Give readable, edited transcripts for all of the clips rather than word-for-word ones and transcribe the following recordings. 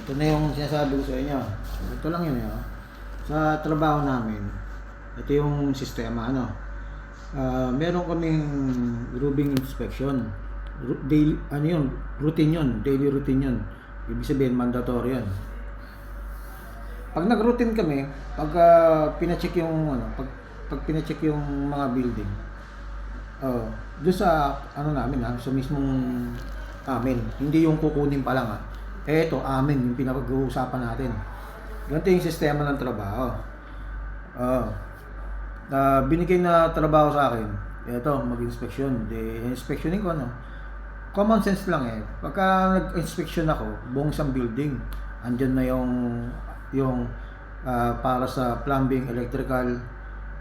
Ito na yung sinasabi ko sa inyo. Ito lang yun, eh. Sa trabaho namin, ito yung sistema, ano. Meron kaming roofing inspection. Daily, ano yun, routine yun, daily routine yun. Ibig sabihin, mandatory yun. Pag nag-routine kami, pag pina-check yung, ano, pag pina-check yung mga building, doon sa, ano namin, sa mismong amin, hindi yung kukunin pa lang, ito, amin, yung pinag-uusapan natin. Ganito yung sistema ng trabaho. Binigay na trabaho sa akin, ito, mag-inspection. Inspectionin ko, ano. Common sense lang eh. Pagka nag-inspection ako, buong isang building, andyan na yung para sa plumbing, electrical,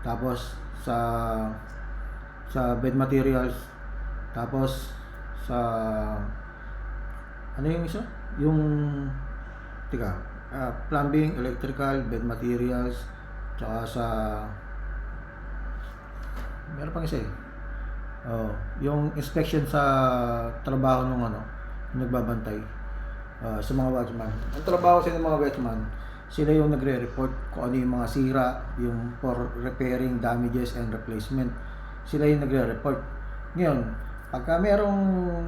tapos sa bed materials, tapos sa ano yung isa? Yung plumbing, electrical, bed materials, tsaka sa meron pang isa eh. Yung inspection sa trabaho ng ano, nagbabantay sa mga watchman. Ang trabaho sa mga watchman, sila yung nagre-report kung ano yung mga sira, yung for repairing, damages, and replacement. Sila yung nagre-report. Ngayon, pagka merong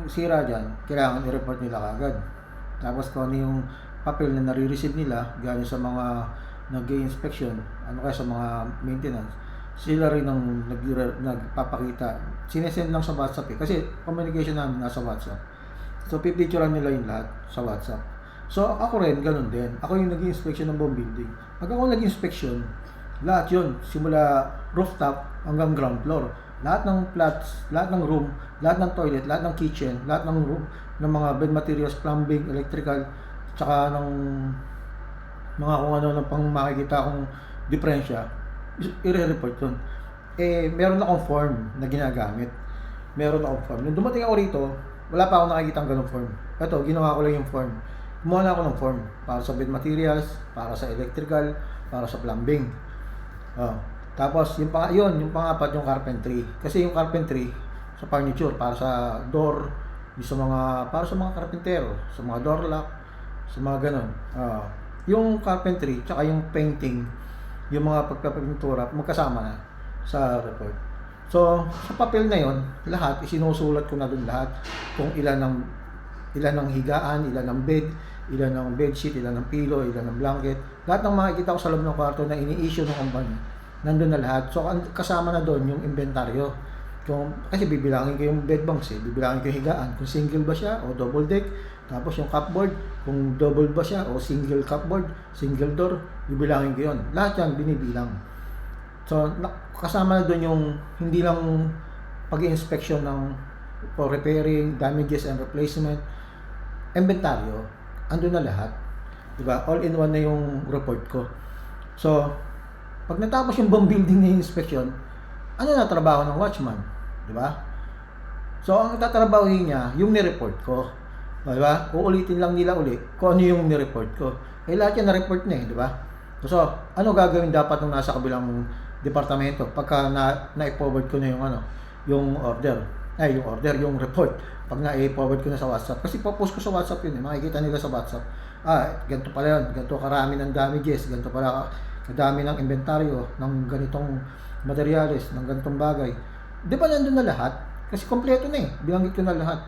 sira dyan, kailangan i-report nila kagad. Tapos kung ano yung papel na nare-receive nila galing sa mga nag-i-inspection, ano kaya sa mga maintenance, sila rin ang nagpapakita. Sinesend lang sa WhatsApp eh. Kasi communication namin nasa WhatsApp. So, pipicturean nila yung lahat sa WhatsApp. So, ako rin, ganun din. Ako yung nag-inspection ng buong building. Pag ako nag-inspection, lahat yun, simula rooftop hanggang ground floor. Lahat ng flats, lahat ng room, lahat ng toilet, lahat ng kitchen, lahat ng room, ng mga bed materials, plumbing, electrical, tsaka ng mga kung ano ng pang makikita kong diferensya, i-report yun. Meron akong form na ginagamit. Meron akong form. Nung dumating ako rito, wala pa akong nakikita ng ganong form. Ito, ginawa ko lang yung form. Kumuha na ako ng form para sa bed materials, para sa electrical, para sa plumbing. Tapos yung pangapat yung carpentry. Kasi yung carpentry sa furniture, para sa door, para sa mga karpentero, sa mga door lock, sa mga ganon. Yung carpentry, tsaka yung painting, yung mga pagpapintura, magkasama na sa report. So, sa papel na yon, lahat, isinusulat ko na dun lahat. Kung ilan ng higaan, ilan ng bed, ilan ng bedsheet, ilan ng pillow, ilan ng blanket. Lahat ng makikita ko sa loob ng kwarto na ini-issue ng company, nandun na lahat. So, kasama na doon yung inventaryo. Kasi bibilangin ko yung bed banks bibilangin ko yung higaan, kung single ba siya o double deck. Tapos yung cupboard, kung double ba siya o single cupboard, single door, bibilangin ko yun. Lahat yan binibilang. So, kasama na doon yung hindi lang pag-inspection for repairing, damages and replacement, inventaryo, andun na lahat. Diba? All in one na yung report ko. So, pag natapos yung buong building na yung inspection, ano na trabaho ng watchman? Diba? So, ang tatrabahuhin niya, yung ni-report ko. Diba? Uulitin lang nila ulit kung ano yung ni-report ko. Lahat yan na-report niya diba? So, ano gagawin dapat nung nasa kabilang departamento pagka na-forward ko na yung yung report. Pag na-forward ko na sa WhatsApp. Kasi post ko sa WhatsApp yun makikita nila sa WhatsApp. Ganito pala yun. Ganito karami ng damages. Ganito pala kadami ng inventaryo ng ganitong materials, ng ganitong bagay. Di ba nandun na lahat? Kasi kompleto na Binanggit ko na lahat.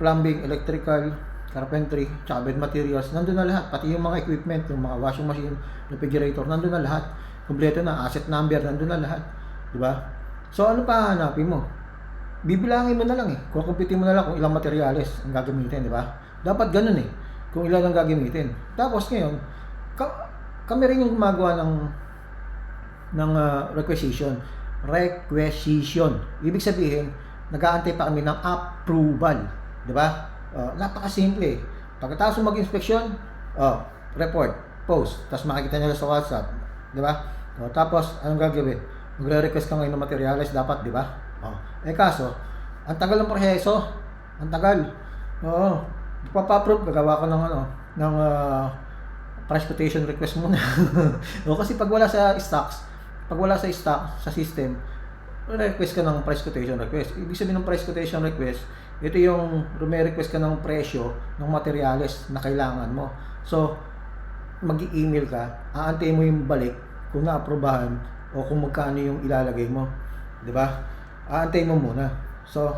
Plumbing, electrical, carpentry, tsaka bed materials, nandun na lahat. Pati yung mga equipment, yung mga washing machine, refrigerator, nandun na lahat. Kompleto na, asset number, nandun na lahat. Diba? So, ano pa hanapin mo? Bibilangin mo na lang Kukumpitin mo na lang kung ilang materials ang gagamitin, diba? Dapat ganun kung ilan ang gagamitin. Tapos ngayon, kami rin yung gumagawa ng requisition. Ibig sabihin, nag-aantay pa kami ng approval. Diba? Napakasimple. Pagkatapos mag-inspection, report, post, tapos makikita nila sa WhatsApp. Diba? Tapos, anong gagawin? Magre-request ka ngayon ng materials, dapat, diba? Kaso, ang tagal ng proseso. Ang tagal. Papa-approve, gagawa ko ng price quotation request muna. Kasi pag wala sa stocks, sa system, request ka ng price quotation request. Ibig sabihin ng price quotation request, ito yung request ka ng presyo ng materyales na kailangan mo. So, mag-i-email ka, aantayin mo yung balik kung na-aprobahan o kung magkano yung ilalagay mo. Di ba? Aantayin mo muna. So,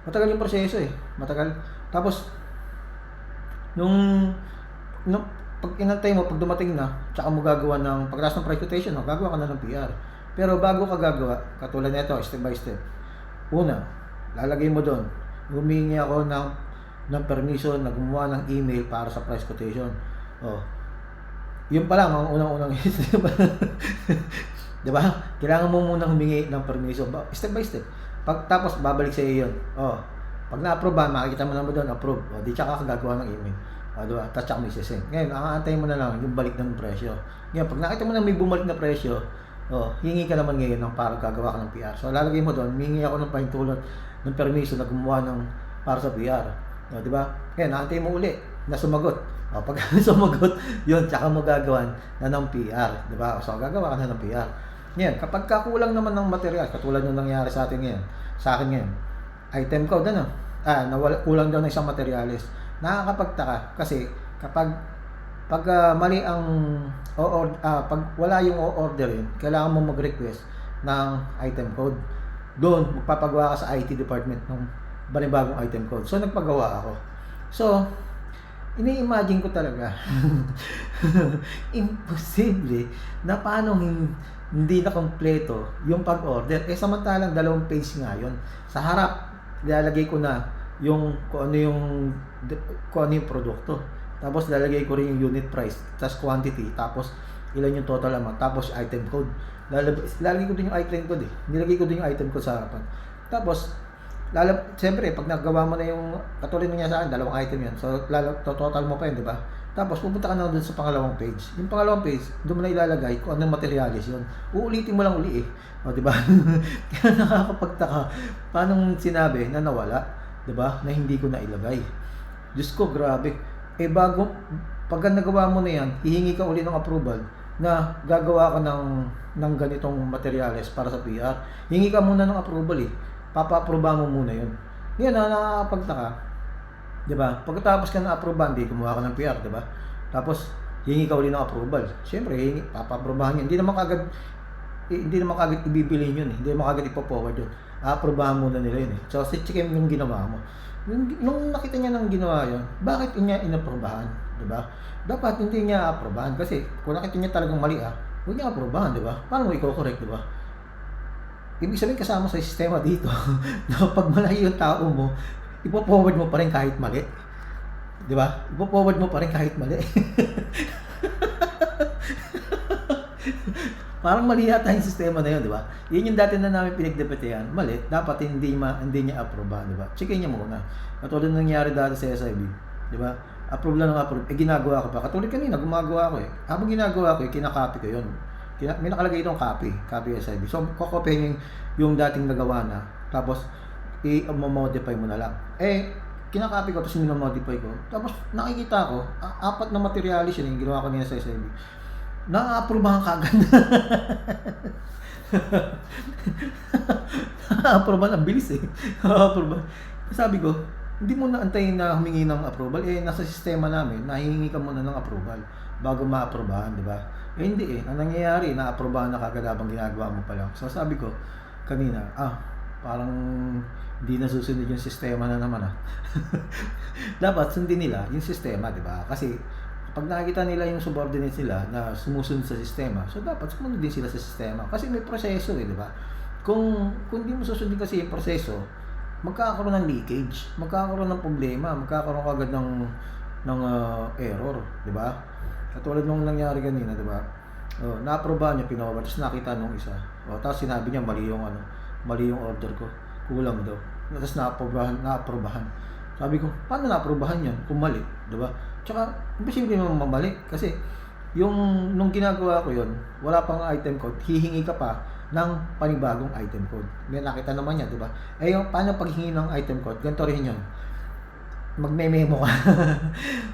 matagal yung proseso eh. Matagal. Tapos, nung pag inantay mo, pag dumating na, tsaka mo gagawa ng, pagkatapos ng price quotation, gagawa ka na ng PR. Pero bago ka gagawa, katulad nito, step by step. Una, lalagay mo doon, humingi ako ng permission na gumawa ng email para sa price quotation. Oh, yun pa lang, ang unang-unang step. Diba? Kailangan mo munang humingi ng permission, step by step. Tapos, babalik sa iyo yun. Oh, pag na-approve, makikita mo naman doon, approve. O, di tsaka ka gagawa ng email. O, diba? Tapos tsaka may sisend. Ngayon, aantayin mo na lang yung balik ng presyo. Ngayon, pag nakita mo na may bumalik na presyo, hingi ka naman ngayon ng para gagawa ka ng PR. So, lalagay mo doon, hingi ako ng pahintulot ng permission na gumawa ng para sa PR. O, diba? Ngayon, aantayin mo uli na sumagot. O, pag sumagot, yun, tsaka mo gagawan na ng PR. Diba? So, gagawa ka na ng PR. Ngayon, kapag kakulang naman ng material, katulad nung nangyari sa atin ngayon, sa akin ngayon, item code, kulang daw ng isang materialis. Nakakapagtaka kasi kapag mali ang pag wala yung o-orderin, kailangan mo mag-request ng item code. Doon, magpapagawa ka sa IT department ng banibagong item code. So, nagpagawa ako. So, ini-imagine ko talaga, imposible na paano hindi na kompleto yung pag-order. Samantalang 2 page nga yun. Sa harap, ilalagay ko na kung ano yung produkto. Tapos lalagay ko rin yung unit price, tapos quantity, tapos ilan yung total amount, tapos item code. Lalagay ko din yung item code eh. Nilagay ko din yung item code sa harapan. Tapos siyempre, pag nagawa mo na yung katulad niya sa akin, 2 item yan. So, total mo pa yun, di ba? Tapos, pupunta ka na doon sa pangalawang page. Yung pangalawang page, doon mo na ilalagay kung anong materialis yun. Uulitin mo lang uli eh. O, di ba? Kaya nakakapagtaka. Paano sinabi na nawala? Di ba? Na hindi ko na ilagay. Diyos ko, grabe. Pag nagawa mo na yan, hihingi ka uli ng approval na gagawa ka ng ganitong materialis para sa PR. Hingi ka muna ng approval eh. Papa-aproba mo muna yun. Yan, nakakapagtaka. Diba? Pagkatapos ka na-aproban, di gumawa ka ng PR, diba? Tapos, hingi ka uli ng approval. Siyempre, papa-aprobahan yun. Hindi naman kagad ibibilin yun eh. Hindi naman kagad ipo-forward yun. A-aprobahan muna nila yun eh. So, checkin yung ginawa mo. Nung nakita niya ng ginawa yun, bakit niya inaprobahan? Diba? Dapat hindi niya aprobahan. Kasi, kung nakita niya talagang mali huwag niya aprobahan, diba? Paano mo i-correct, diba? Ibig sabihin kasama sa sistema dito na pag mali yung tao mo, ipo-forward mo pa rin kahit mali. Di ba? Ipo-forward mo pa rin kahit mali. Parang mali yata yung sistema na yun, di ba? Yun yung dati na namin pinagdebatehan. Mali, dapat hindi niya approve, di ba? Checkin niya muna. Katulad ng nangyari dati sa SIB, di ba? Approve lang ng approve. Ginagawa ko pa. Katulad kanina, gumagawa ko eh. Habang ginagawa ko, kinakopy ko yun. May nakalagay itong copy SIB. So, kokopyahin yung dating nagawa na. Tapos, i-modify mo na lang. Kinakopy ko, tapos minomodify ko. Tapos, nakikita ko, 4 na materialis yun, yung ginawa ko niya sa SIB. Na-approvehan kagad. Na-approvehan, ang bilis eh. Na-approvehan. Sabi ko, hindi mo na antayin na humingi ng approval. Nasa sistema namin, nahihingi ka muna ng approval bago ma-approvehan, di ba? Hindi eh. Ang nangyayari, na-approvehan na kagad habang ginagawa mo pa lang. So sabi ko, kanina, parang hindi na susunod yung sistema na naman Dapat sundin nila yung sistema, di ba? Kasi pag nakikita nila yung subordinates nila na sumusunod sa sistema, so dapat sumunod din sila sa sistema. Kasi may proseso eh, di ba? Kung hindi mo susundin kasi yung proseso, magkakaroon ng leakage, magkakaroon ng problema, magkakaroon kagad ng error, di ba? Katulad nung nangyari kanina, di ba? Na-aprobahan niya, pinawawala, tapos nakita nung isa. Tapos sinabi niya, mali yung order ko. Kulang daw. Tapos na-aprobahan. Sabi ko, paano na-aprobahan yan kung mali? Di ba? Tsaka, imposible naman mamali. Kasi, nung ginagawa ko yun, wala pang item code, hihingi ka pa ng panibagong item code. May nakita naman yan, di ba? Yung paano paghingi ng item code, ganito rin yun. Magme-memo ka.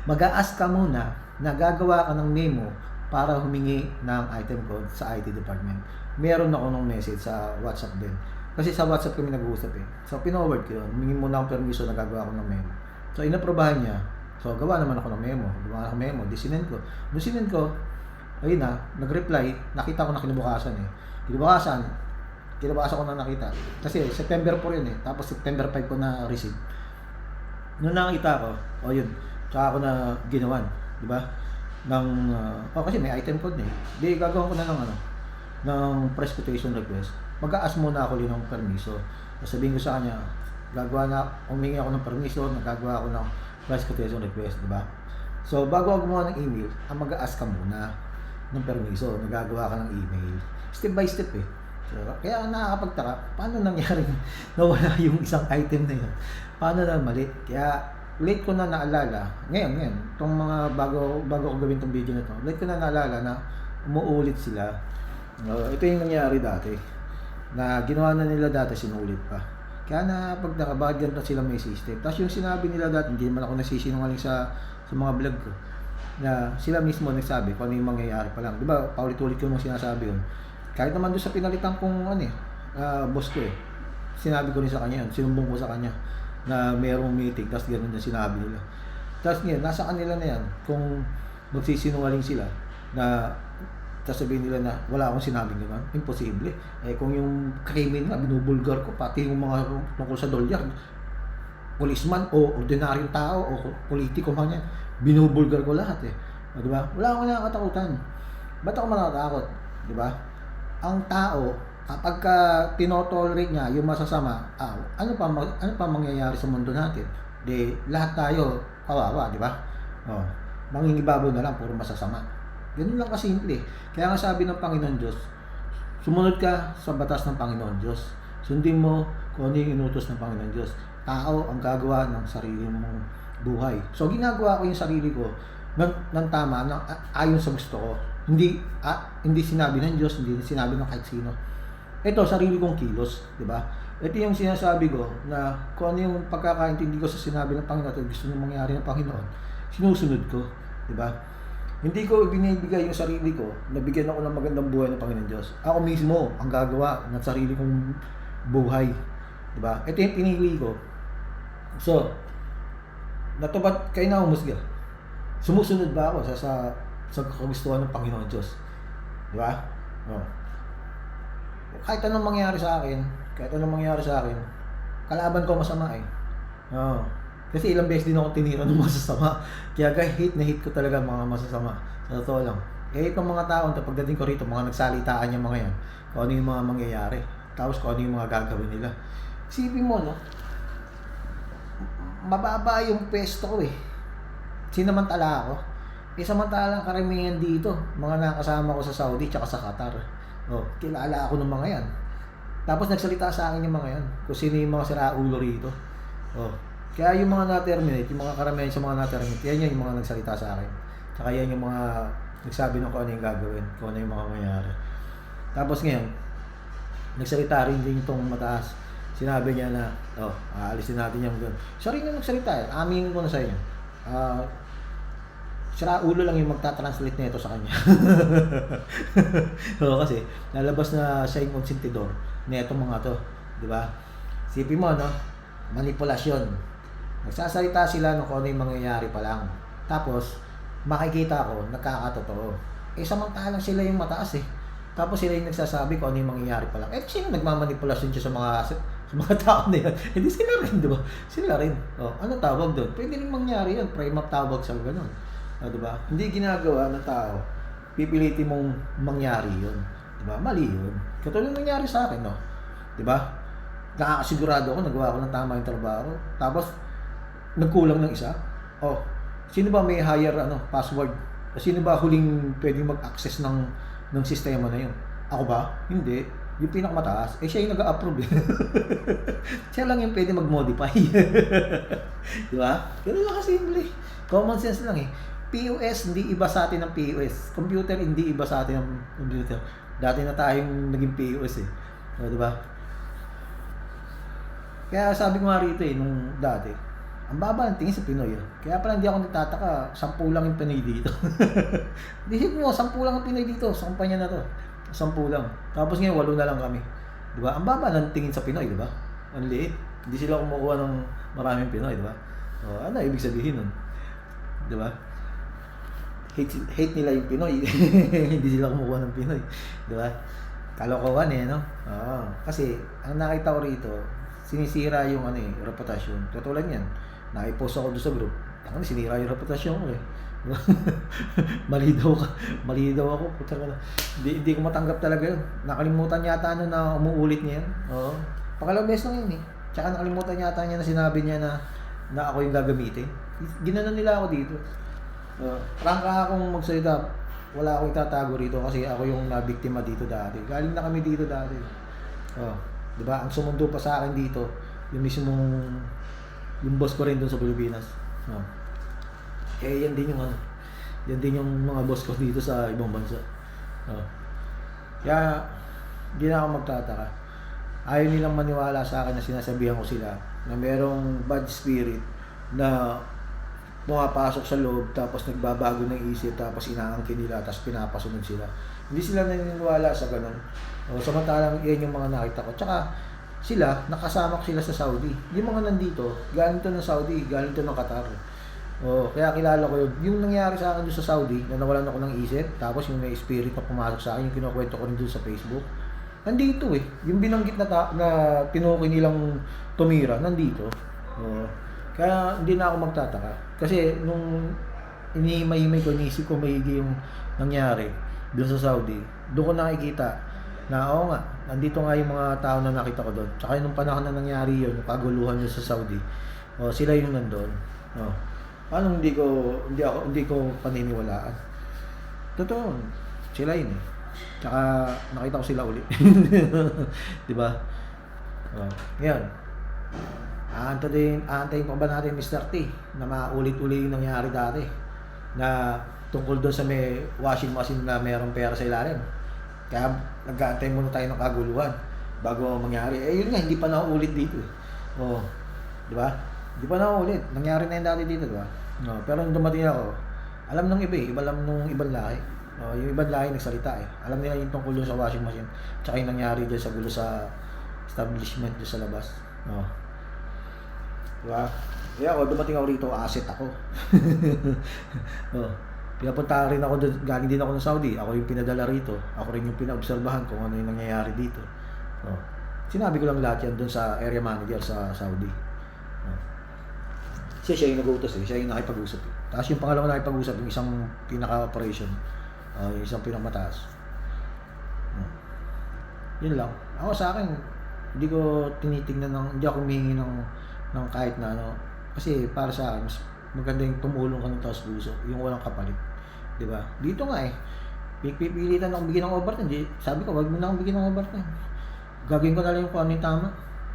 Mag-a-ask ka muna na gagawa ka ng memo para humingi ng item code sa IT department. Meron ako ng message sa WhatsApp din. Kasi sa WhatsApp kami nag-uusap eh. So, pinoward ko yun. Humingi muna akong permission na gagawa ko ng memo. So, inaprobahan niya. So, gawa naman ako ng memo. Di sinend ko. Nung sinend ko, ayun na, nag-reply, nakita ko na kinabukasan eh. Kinabukasan ko na nakita. Kasi September 4 yun eh. Tapos September 5 ko na receive. Nung nakita ko, yun, tsaka ako na ginawan. Di ba? Kasi may item code eh. Di, gagawin ko na ng press quotation request. Mag-a-ask muna ako ng permiso. Sabihin ko sa kanya, humingi ako ng permiso, nagagawa ako ng press quotation request, di ba? So, bago ako gumawa ng email, mag-a-ask ka muna ng permiso, nagagawa ka ng email. Step by step eh. So, kaya ang nakakapagtaka, paano nangyari nawala yung isang item na yun? Paano na mali? Kaya, late ko na naalala, ngayon, itong mga bago ko gawin itong video na ito, late ko na naalala na umuulit sila. Ito yung nangyari dati, na ginawa na nila dati, sinulit pa. Kaya na pag nakabagyan na sila may system. Tapos yung sinabi nila dati, hindi naman ako nasisinungaling sa mga vlog ko, na sila mismo nagsabi kung ano yung mangyayari pa lang. Diba, paulit-ulit ko mong sinasabi yun. Kahit naman doon sa pinalitan kong boss ko eh. Sinabi ko rin sa kanya yun, sinumbong ko sa kanya na mayroong meeting, tapos gano'n na sinabi nila. Tapos ngayon, nasa kanila na yan, kung magsisinungaling sila, na sasabihin nila na wala akong sinabing gano'n, imposible. Kung yung krimen na binubulgar ko, pati yung mga tungkol sa dolyar, policeman o ordinaryong tao o politiko man yan, binubulgar ko lahat eh. Diba? Wala akong nakakatakutan. Ba't ako matatakot? Diba? Ang tao, kapag tinotolerate niya yung masasama, ano pa mangyayari sa mundo natin? Di lahat tayo kawawa, di ba? Mangingibabaw na lang, puro masasama. Ganun lang kasimple. Kaya nga sabi ng Panginoon Diyos, sumunod ka sa batas ng Panginoon Diyos. Sundin mo kung ano yung inutos ng Panginoon Diyos. Tao ang gagawa ng sarili mong buhay. So ginagawa ko yung sarili ko ng tama, ayon sa gusto ko. Hindi sinabi ng Diyos, hindi sinabi ng kahit sino. Ito, sarili kong kilos, di ba? Ito yung sinasabi ko na kung ano yung pagkakaintindi ko sa sinabi ng Panginoon at gusto nang mangyari ng Panginoon, sinusunod ko, di ba? Hindi ko binibigay yung sarili ko na bigyan ako ng magandang buhay ng Panginoon Diyos. Ako mismo ang gagawa ng sarili kong buhay, di ba? Ito yung pinili ko. So, natupad kayo na humusga. Sumusunod ba ako sa kagustuhan ng Panginoon Diyos? Di ba? Kahit anong mangyari sa akin, kalaban ko masama eh. Kasi ilang beses din ako tinira ng masasama. Kaya hate na hate ko talaga mga masasama. Sa totoo lang. Itong mga taon, pagdating ko rito, mga nagsalitaan yung mga yan, kung ano yung mga mangyayari. Tapos kung ano yung mga gagawin nila. Isipin mo, no? Mababa yung pwesto ko eh. Sinamantala ako. Samantalang karamihan dito, mga nakasama ko sa Saudi tsaka sa Qatar. Kilala ako ng mga yan. Tapos nagsalita sa akin yung mga yan, kung sino yung mga siraulo rito. Kaya yung mga na-terminate, yung mga karamihan sa mga na-terminate, yan yung mga nagsalita sa akin. Tsaka yan yung mga nagsabi ng kung ano yung gagawin, kung ano yung mga mangyayari. Tapos ngayon, nagsalita rin din itong mataas. Sinabi niya na, aalisin natin yung doon. Siya rin yung nagsalita eh. Aminin ko na sa inyo. Siraulo lang yung magta-translate nito sa kanya. Kasi lalabas na siya yung konsentidor netong mga to, di ba? Sipin mo, no? Manipulasyon. Nagsasalita sila kung ano yung mangyayari pa lang. Tapos makikita ko nagkakatotoo. Samantalang sila yung mataas eh. Tapos sila yung nagsasabi kung ano yung mangyayari pa lang. Sino nagmamanipulasyon siya sa mga tao na yan? Hindi sila rin, di ba? Sila rin. Ano tawag doon? Pwede rin mangyari yun. Prime up tawag sa ganun. Diba? Hindi ginagawa ng tao, pipilitin mong mangyari yun. Diba? Mali yun. Katulad nangyari sa akin, no? Diba? Nakakasigurado ako, nagawa ko ng tama yung trabaho. Tapos, nagkulang ng isa. Sino ba may higher password? Sino ba huling pwedeng mag-access ng sistema na yun? Ako ba? Hindi. Yung pinakamataas, siya yung nag-approve. Siya lang yung pwede mag-modify. Diba? Ganun lang kasimple. Common sense lang eh. POS, hindi iba sa atin ng POS. Computer, hindi iba sa atin ng computer. Dati na tayong naging POS eh. Diba? Kaya sabi ko nga rito eh, nung dati, ang baba ng tingin sa Pinoy. Kaya pala hindi ako nagtataka, 10 lang yung Pinoy dito. Isip mo, 10 lang ang Pinoy dito sa kumpanya na to. 10 lang. Tapos ngayon, 8 na lang kami. Diba? Ang baba ng tingin sa Pinoy, diba? Ang liit. Hindi sila kumukuha ng maraming Pinoy, diba? Ano ibig sabihin nun? di ba? Hate nila yung Pinoy. Hindi sila kumukuha ng Pinoy. Di ba? Kalokohan no? Oo. Kasi, ang nakita ko rito, sinisira yung reputasyon. Katulad yan, naipost ako doon sa group. Sinira yung reputasyon ko mali daw ako. Hindi ko matanggap talaga yun. Nakalimutan yata na umuulit niya yan. Oo. Pangalawang beses lang yun Tsaka nakalimutan yata niya na sinabi niya na ako yung gagamitin. Ginanon nila ako dito. Prangka akong magsalita, wala akong itatago rito kasi ako yung nabiktima dito dati. Galing na kami dito dati. Di ba? Ang sumundo pa sa akin dito, yung mismong yung boss ko rin doon sa Pilipinas. Yan din yung mga boss ko dito sa ibang bansa. Kaya hindi na ako magtataka. Ayaw nilang maniwala sa akin na sinasabihan ko sila na merong bad spirit na pumapasok sa loob tapos nagbabago ng isip tapos inaangkin nila tapos pinapasunod sila. Hindi sila naniniwala sa ganun. Samantalang yan yung mga nakita ko. Tsaka sila, nakasama ko sila sa Saudi. Yung mga nandito, galing to ng Saudi, galing to ng Qatar. Kaya kilala ko yun. Yung nangyari sa akin doon sa Saudi, na nawalan ako ng isip, tapos yung may spirit na pumasok sa akin, yung kinukwento ko rin doon sa Facebook, nandito Yung binanggit na tinukoy nilang tumira, nandito. Kaya hindi na ako magtataka. Kasi nung inihimay-himay ko, inisip ko maigi yung nangyari doon sa Saudi, doon ko nakikita na nga, nandito nga yung mga tao na nakita ko doon. Tsaka nung panahon na nangyari yun, yung kaguluhan yun sa Saudi, sila yung nandun. Paano hindi ko paniniwalaan? Totoo, sila yun Tsaka nakita ko sila ulit. Diba? Ngayon, aantayin pa ba natin Mr. T na maulit-uli yung nangyari dati na tungkol doon sa may washing machine na mayroong pera sa ilalim. Kaya nag-aantay muna tayo ng kaguluhan bago mangyari. Yun nga, hindi pa nauulit dito di ba? Hindi pa nauulit. Nangyari na yung dati dito, di ba? Pero nung dumating ako, alam ng iba alam nung ibang lahi. Yung ibang lahi nagsalita Alam nila yung tungkol doon sa washing machine tsaka yung nangyari dyan sa gulo sa establishment dyan sa labas. Diba? Kaya ako, dumating ako rito, asset ako. Pinapunta rin ako doon, galing din ako ng Saudi. Ako yung pinadala rito. Ako rin yung pinaobserbahan kung ano yung nangyayari dito. Sinabi ko lang lahat yan doon sa area manager sa Saudi. Kasi siya yung nag-utos siya yung nakipag-usap Tapos yung pangalawa nakipag-usap, yung isang pinaka-operation, yung isang pinakamataas. Yun lang. Ako sa akin, hindi ko tinitingnan hindi ako humihingi ng kahit na kasi para sa akin, mas maganda yung tumulong ka ng taos puso, yung walang kapalit. Diba? Dito nga pipilitan akong bigyan ng overtime. Sabi ko, wag mo na akong bigyan ng overtime. Gagawin ko na lang yung kung ano yung tama.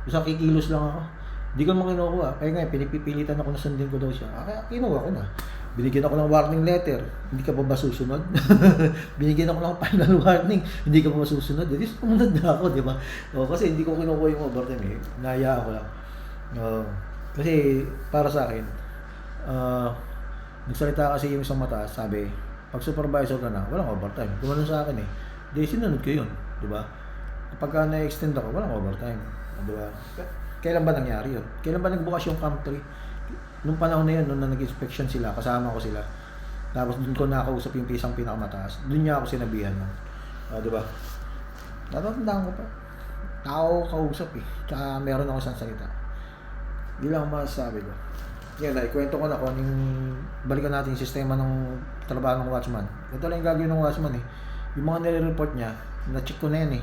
Basta kikilos lang ako. Hindi ko naman kinukuha. Kaya nga, pinipilitan ako na sundin ko daw siya. Kaya kinuha ko na. Binigyan ako ng warning letter. Hindi ka pa ba susunod? Binigyan ako ng final warning. Hindi ka pa ba susunod? Hindi, sumunod na ako, di ba? Kasi hindi ko kinukuha yung overtime Nahayaan ko lang. Kasi para sa akin, nagsalita kasi yung isang mataas, sabi, pag supervisor ka na, walang overtime. Kumano sa akin di sinunod ko yun, di ba? Kapag na-extend ako, walang overtime, di ba? Kailan ba nangyari yun? Kailan ba nagbukas yung camp 3? Nung panahon na yun, nung nag-inspection sila, kasama ko sila. Tapos doon ko nakausap yung pisang pinakamataas. Doon niya ako sinabihan di ba? Natatandaan ko pa. Tao kausap Tsaka meron ako isang salita. Hindi lang masasabi ko. Yan, ikwento ko na kung yung balikan natin yung sistema ng trabaho ng watchman. Ito lang yung gagawin ng watchman Yung mga nire-report niya, na-check ko na yan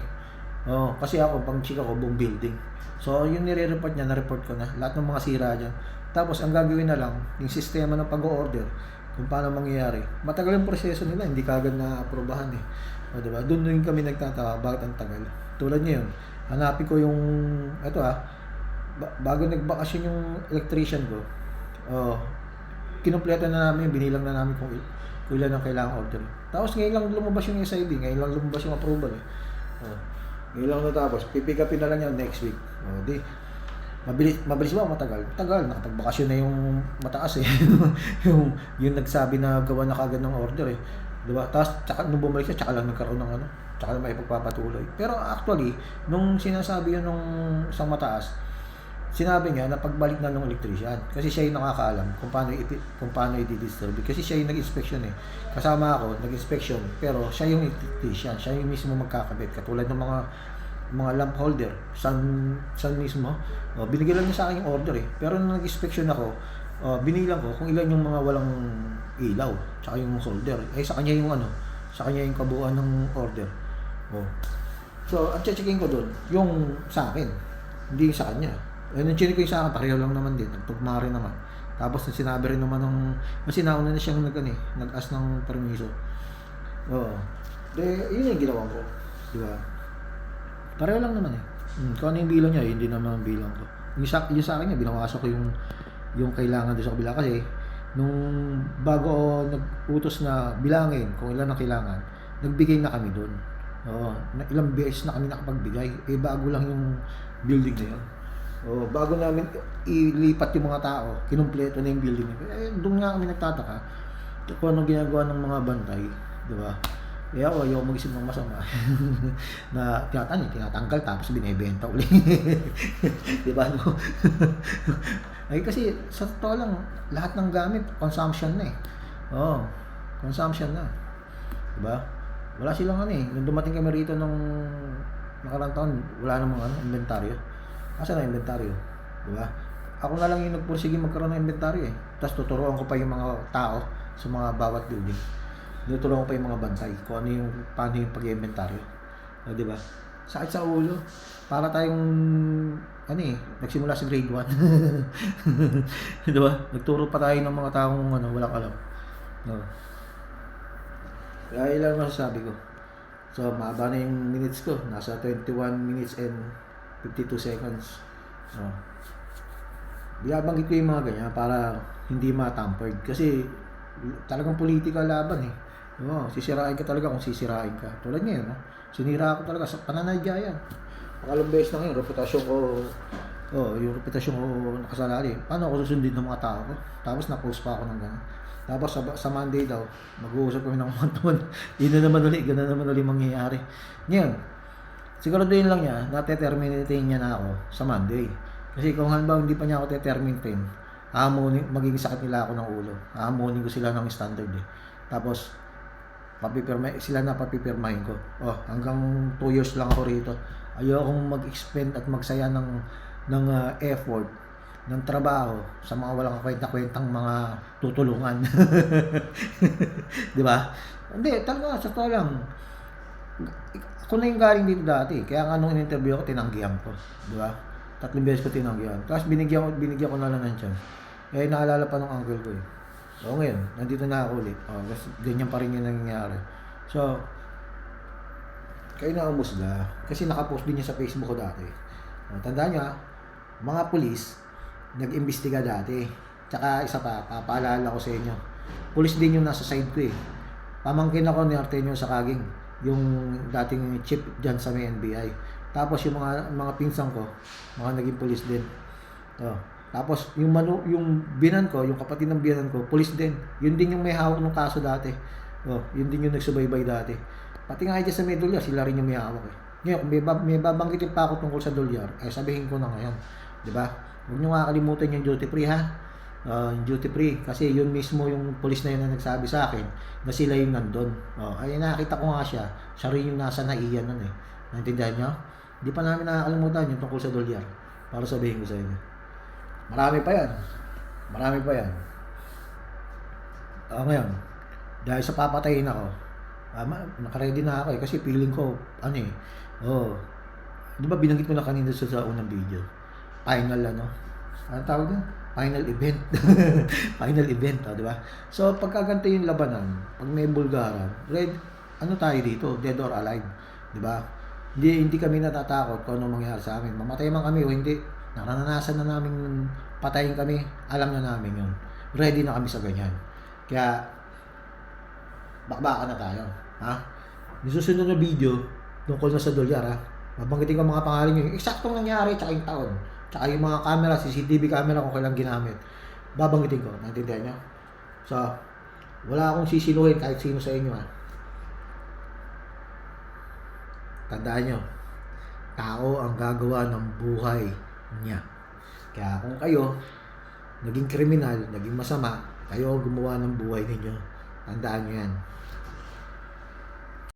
kasi ako, pang check ako, buong building. So, yung nire-report niya, na-report ko na. Lahat ng mga sira dyan. Tapos, ang gagawin na lang, yung sistema ng pag-order, kung paano mangyayari. Matagal yung proseso nila, hindi kagad na-aprobahan diba? Doon kami nagtataka, bakit ang tagal. Tulad ngayon, hanapin ko yung, bago nagbakasyon yung electrician ko, kinumpleto na namin, binilang na namin kung ilan ang kailangang order. Tapos ngayon lang lumabas yung SID, ngayon lang lumabas yung approval ngayon lang natapos, pipick upin na lang yan next week. Mabilis ba o matagal? Matagal, nakapagbakasyon na yung mataas yung nagsabi na gawa na kagad ng order diba? Tapos tsaka nung bumalik siya, tsaka lang nagkaroon ng tsaka lang may pagpapatuloy. Pero actually, nung sinasabi yun nung isang mataas, sinabi niya na pagbalik na ng electrician kasi siya yung nakakaalam kung paano i-distribute kasi siya yung nag-inspection eh. Kasama ako nag-inspection pero siya yung electrician, siya yung mismo magkakabit katulad ng mga lamp holder, sun mismo. Binigyan lang niya sa akin yung order eh. Pero nung nag-inspection ako, binilang ko kung ilan yung mga walang ilaw tsaka yung holder. Sa kanya yung sa kanya yung kabuuan ng order. So, ang checking ko doon, yung sa akin, hindi yung sa kanya. Nung chinik ko yung sa akin, pareho lang naman din, nagtugma rin naman. Tapos sinabi rin naman kasi nauna na siyang nag-ask ng permiso. Yun yung ginawa ko. Di ba? Pareho lang naman eh. Kung ano yung bilang niya, hindi naman ang bilang ko. Yung sa akin niya, binawasan ko yung kailangan doon sa kabila kasi nung bago ako nag-utos na bilangin kung ilan ang kailangan, nagbigay na kami doon. Ilang beses na kami nakapagbigay. Bago lang yung building na yun. Bago namin ilipat yung mga tao, kinumpleto na yung building na yun. Doon nga kami nagtataka kung anong ginagawa ng mga bantay, di ba? Ako, ayaw mag-isip ng masama na tinatanggal tapos binibenta ulit. Di ba? No? Kasi sa totoo lang, lahat ng gamit, consumption na eh. Consumption na. Di ba? Wala silang nung dumating kami rito nung nakarang taon, wala namang inventaryo. Asa na inventaryo? Di ba? Ako na lang yung nagpursige magkaroon ng inventaryo eh. Tapos tuturuan ko pa yung mga tao sa mga bawat building. Tuturuan ko pa yung mga bantay kung paano yung pag-inventaryo. Di ba? Sakit sa ulo. Para tayong nagsimula sa grade 1. Di ba? Nagturo pa tayo ng mga taong walang alam. Kaya ilan masasabi ko. So, mahaba na yung minutes ko. Nasa 21 minutes and 52 seconds. Binabanggit ko yung mga ganyan para hindi ma-tampered. Kasi talagang political laban eh. Sisirain ka talaga kung sisirain ka. Tulad ngayon, sinira ako talaga sa pananadya yan. Pangalong beses na ngayon, reputasyon ko, yung reputasyon ko nakasalali. Paano ako susundin ng mga tao ko? Tapos na-post pa ako ng gano'n. Tapos sa Monday daw, mag-uusap kami ng one-to-one. Yun na naman ulit, gano'n naman ulit mangyayari. Ngayon, siguraduhin lang niya, na-terminatein niya na ako sa Monday. Kasi kung halimbawa hindi pa niya ako te-terminate, magiging sakit nila ako ng ulo. Aamunin ko sila ng standard eh. Tapos, sila na papipirmahin ko. Hanggang 2 years lang ako rito. Ayokong mag-expend at magsaya ng effort, ng trabaho sa mga walang kwenta-kwentang mga tutulungan. Di ba? Hindi, talaga, sa totoo lang. Ako na yung galing dito dati. Kaya nga nung in-interview ako, tinanggihan ko. Di ba? 3 beses ko tinanggihan. Tapos binigyan ko na lang ng chance. Naalala pa ng uncle ko eh. Ngayon, nandito na ako ulit. Ganyan pa rin yung nangyayari. So, kayo na umusga. Kasi nakapost din niya sa Facebook ko dati. Tandaan niya, mga pulis, nag-imbestiga dati. Tsaka isa pa, papaalala ko sa inyo. Pulis din yung nasa side ko eh. Pamangkin ako ni Artenio Sakaging, yung dating chief dyan sa may NBI. Tapos yung mga pinsan ko, mga naging pulis din. Tapos yung binan ko, yung kapatid ng binan ko, pulis din. Yun din yung may hawak ng kaso dati. Yun din yung nagsubaybay dati. Pati nga dyan sa may dolyar, sila rin yung may hawak eh. Ngayon, kung may babanggitin pa ako tungkol sa dolyar, sabihin ko na ngayon. Diba? Huwag nyo makakalimutan yung duty free ha. Yung duty free. Kasi yun mismo yung pulis na yun na nagsabi sa akin na sila yung nandun. Nakita ko nga siya. Siya rin yung nasa naiyan nun eh. Naintindihan nyo? Hindi pa namin nakakalimutan yung tungkol sa dolyar. Para sabihin ko sa inyo. Marami pa yan. Ngayon, dahil sa papatayin ako, nakaready na ako eh. Kasi feeling ko, di ba binanggit ko na kanina sa unang video? Final Anong tawag doon? Final event. Final event, di ba? So, pagkaganto yung labanan, pag may bulgaran, tayo dito? Dead or alive. Di ba? Hindi kami natatakot kung ano mangyayari sa amin. Mamatay man kami o hindi, naranasan na namin patayin kami, alam na namin yun. Ready na kami sa ganyan. Kaya, bakbakan na tayo. Yung susunod na video, tungkol na sa dolyar babanggitin ko mga pangalan nyo, yung eksaktong nangyari, tsaka yung taon. Tsaka yung mga camera, CCTV camera kung kailang ginamit. Babanggitin ko, naintindihan nyo? So, wala akong sisiluhin kahit sino sa inyo Tandaan nyo, tao ang gagawa ng buhay niya. Kaya kung kayo, naging kriminal, naging masama, kayo ang gumawa ng buhay ninyo. Tandaan nyo yan.